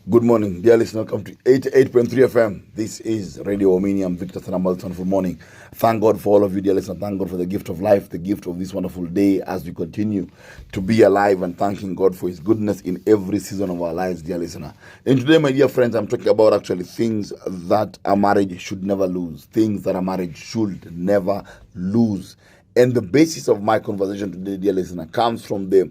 Good morning, dear listener. Welcome to 88.3 FM. This is Radio Waumini. I'm Victor Salamba. It's a wonderful morning. Thank God for all of you, dear listener. Thank God for the gift of life, the gift of this wonderful day as we continue to be alive and thanking God for His goodness in every season of our lives, dear listener. And today, my dear friends, I'm talking about actually things that a marriage should never lose. Things that a marriage should never lose. And the basis of my conversation today, dear listener, comes from the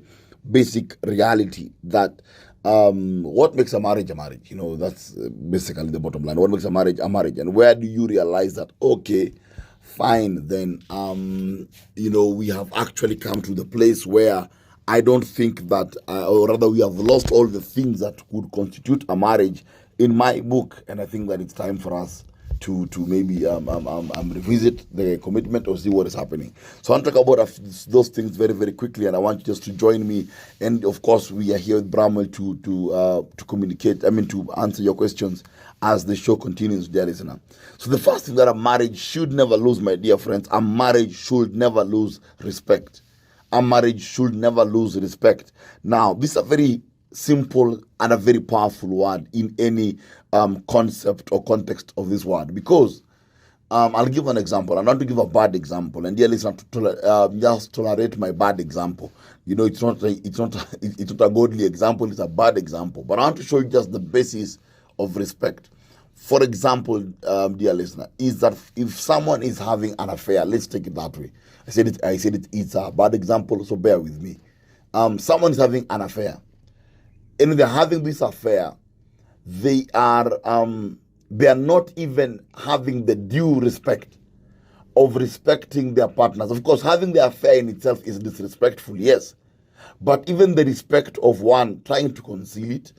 basic reality that what makes a marriage a marriage? You know, that's basically the bottom line. What makes a marriage a marriage? And where do you realize that, okay, fine, then, we have actually come to the place where I don't think that, or rather we have lost all the things that could constitute a marriage in my book. And I think that it's time for us to maybe revisit the commitment or see what is happening. So I want to talk about those things very, very quickly, and I want you just to join me. And of course, we are here with Bramwell to communicate, to answer your questions as the show continues, dear listener. So the first thing that a marriage should never lose, my dear friends, a marriage should never lose respect. A marriage should never lose respect. Now, this is a very simple and a very powerful word in any concept or context of this word, because I'll give an example. I want to give a bad example, and dear listener, just tolerate my bad example. You know, it's not a godly example; it's a bad example. But I want to show you just the basis of respect. For example, dear listener, is that if someone is having an affair, let's take it that way. I said it. It's a bad example, so bear with me. Someone is having an affair, and they're having this affair. They are not even having the due respect of respecting their partners. Of course, having the affair in itself is disrespectful, yes. But even the respect of one, trying to conceal it,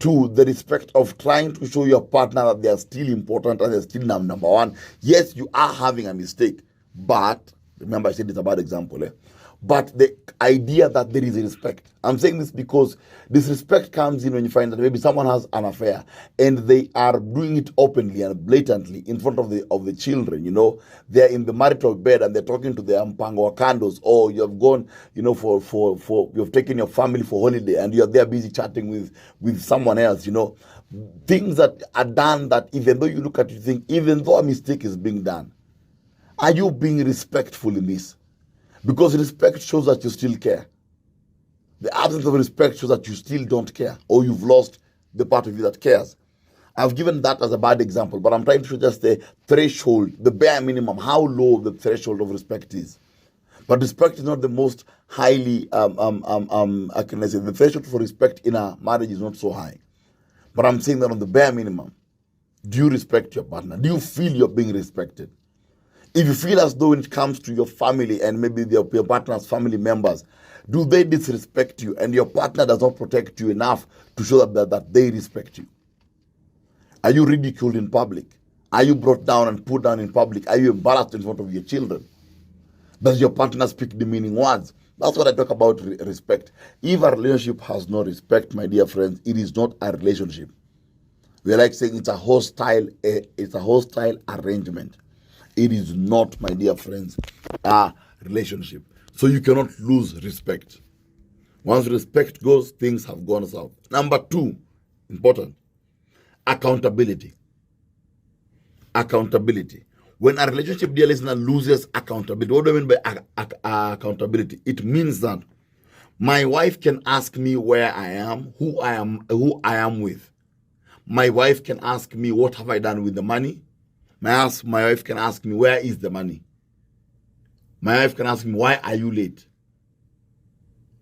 two, the respect of trying to show your partner that they are still important and they're still number one. Yes, you are having a mistake, but remember I said it's a bad example, but the idea that there is a respect. I'm saying this because disrespect comes in when you find that maybe someone has an affair and they are doing it openly and blatantly in front of the children. You know, they're in the marital bed and they're talking to their mpango candles, or you have gone, for you've taken your family for holiday and you're there busy chatting with someone else. You know, things that are done that even though you look at it, you think, even though a mistake is being done, are you being respectful in this? Because respect shows that you still care. The absence of respect shows that you still don't care, or you've lost the part of you that cares. I've given that as a bad example, but I'm trying to show just the threshold, the bare minimum, how low the threshold of respect is. But respect is not the most highly, how can I say, the threshold for respect in a marriage is not so high. But I'm saying that on the bare minimum, do you respect your partner? Do you feel you're being respected? If you feel as though when it comes to your family and maybe your partner's family members, do they disrespect you and your partner does not protect you enough to show that they respect you? Are you ridiculed in public? Are you brought down and put down in public? Are you embarrassed in front of your children? Does your partner speak demeaning words? That's what I talk about respect. If a relationship has no respect, my dear friends, it is not a relationship. We are like saying it's a hostile arrangement. It is not, my dear friends, a relationship. So you cannot lose respect. Once respect goes, things have gone south. Number two, important, accountability. Accountability. When a relationship, dear listener, loses accountability, what do I mean by accountability? It means that my wife can ask me where I am, who I am with. My wife can ask me, what have I done with the money? My wife can ask me, where is the money? My wife can ask me, why are you late?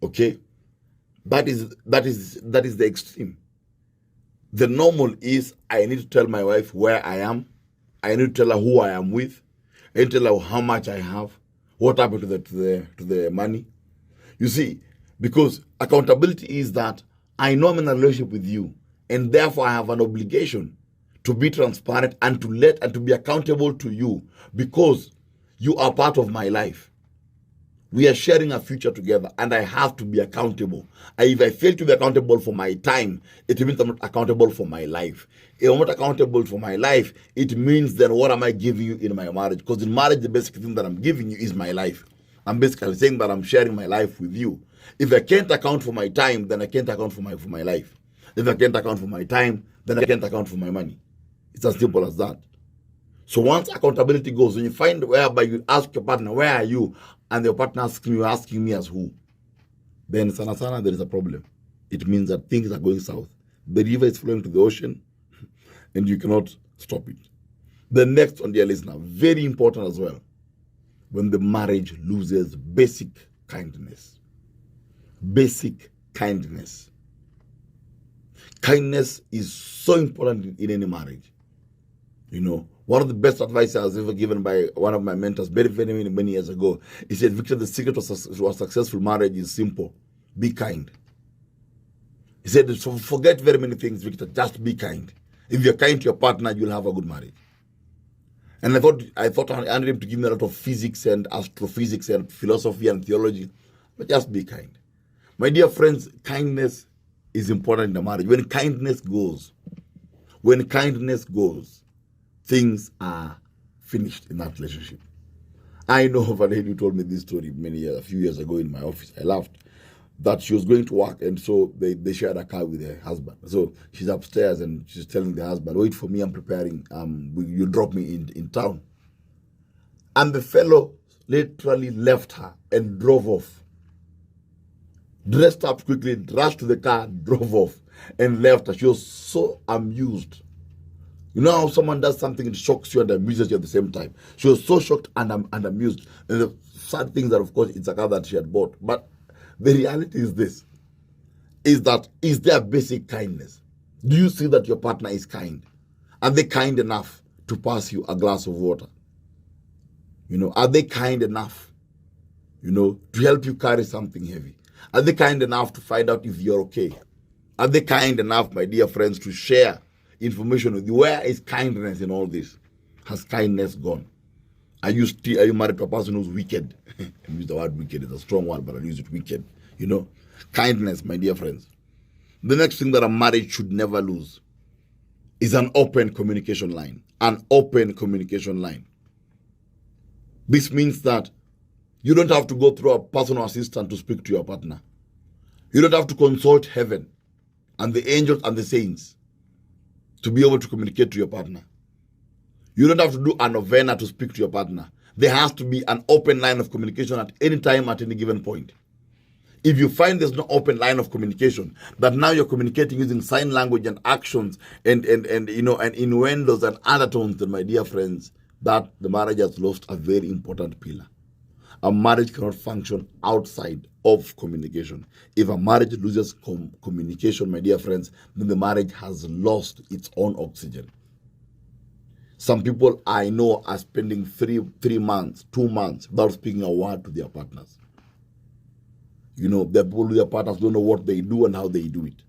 Okay? That is the extreme. The normal is I need to tell my wife where I am. I need to tell her who I am with. I need to tell her how much I have. What happened to the money? You see, because accountability is that I know I'm in a relationship with you, and therefore I have an obligation to be transparent and to be accountable to you, because you are part of my life. We are sharing a future together, and I have to be accountable. If I fail to be accountable for my time, it means I'm not accountable for my life. If I'm not accountable for my life, it means then what am I giving you in my marriage? Because in marriage, the basic thing that I'm giving you is my life. I'm basically saying that I'm sharing my life with you. If I can't account for my time, then I can't account for my life. If I can't account for my time, then I can't account for my money. It's as simple as that. So once accountability goes, when you find whereby you ask your partner, where are you? And your partner asking me as who? Then sana there is a problem. It means that things are going south. The river is flowing to the ocean and you cannot stop it. The next on the listener, very important as well, when the marriage loses basic kindness. Basic kindness. Kindness is so important in any marriage. You know, one of the best advice I was ever given by one of my mentors very, very many years ago, he said, Victor, the secret to a successful marriage is simple. Be kind. He said, so forget very many things, Victor, just be kind. If you're kind to your partner, you'll have a good marriage. And I thought I wanted him to give me a lot of physics and astrophysics and philosophy and theology, but just be kind. My dear friends, kindness is important in the marriage. When kindness goes, things are finished in that relationship. I know of a lady who told me this story a few years ago in my office. I laughed. That she was going to work, and so they shared a car with her husband. So she's upstairs and she's telling the husband, wait for me, I'm preparing, you drop me in town. And the fellow literally left her and drove off. Dressed up quickly, rushed to the car, drove off and left her. She was so amused. You know how someone does something, it shocks you and amuses you at the same time. She was so shocked and amused. And the sad thing that, of course, it's a car that she had bought. But the reality is this, is there basic kindness? Do you see that your partner is kind? Are they kind enough to pass you a glass of water? You know, are they kind enough, you know, to help you carry something heavy? Are they kind enough to find out if you're okay? Are they kind enough, my dear friends, to share information with you? Where is kindness in all this? Has kindness gone? Are you married to a person who's wicked? I use the word wicked, it's a strong word, but I use it wicked. You know, kindness, my dear friends. The next thing that a marriage should never lose is an open communication line. An open communication line. This means that you don't have to go through a personal assistant to speak to your partner. You don't have to consult heaven and the angels and the saints to be able to communicate to your partner. You don't have to do a novena to speak to your partner. There has to be an open line of communication at any time, at any given point. If you find there's no open line of communication, that now you're communicating using sign language and actions and you know, and innuendos and undertones, then my dear friends, that the marriage has lost a very important pillar. A marriage cannot function outside of communication. If a marriage loses communication, my dear friends, then the marriage has lost its own oxygen. Some people I know are spending 3 months, 2 months without speaking a word to their partners. You know, the people with their partners don't know what they do and how they do it.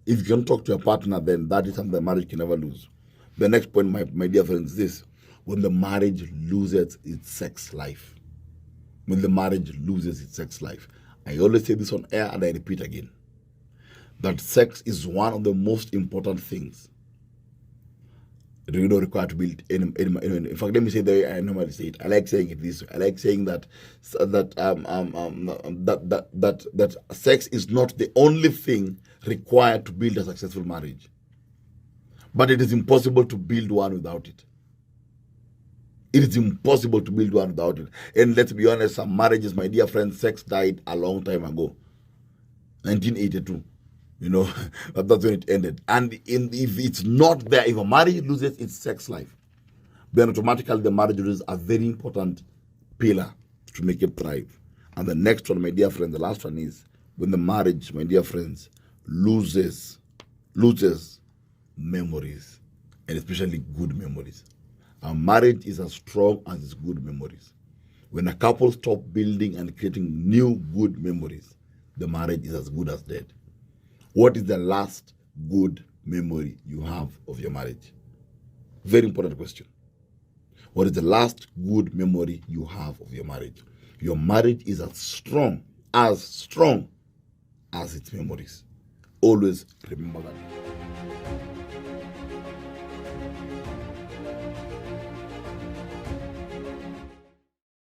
If you can talk to your partner, then that is something the marriage can never lose. The next point, my dear friends, is this. When the marriage loses its sex life. When the marriage loses its sex life. I always say this on air and I repeat again. That sex is one of the most important things. You don't require to build any. In fact, let me say the way I normally say it. I like saying it this way. I like saying that sex is not the only thing required to build a successful marriage, but it is impossible to build one without it. It is impossible to build one without it. And let's be honest, some marriages, my dear friends, sex died a long time ago, 1982. You know, that's when it ended. And if it's not there, if a marriage loses its sex life, then automatically the marriage loses a very important pillar to make it thrive. And the next one, my dear friend, the last one is when the marriage, my dear friends, loses memories, and especially good memories. A marriage is as strong as its good memories. When a couple stop building and creating new good memories, the marriage is as good as dead. What is the last good memory you have of your marriage? Very important question. What is the last good memory you have of your marriage? Your marriage is as strong as its memories. Always remember that.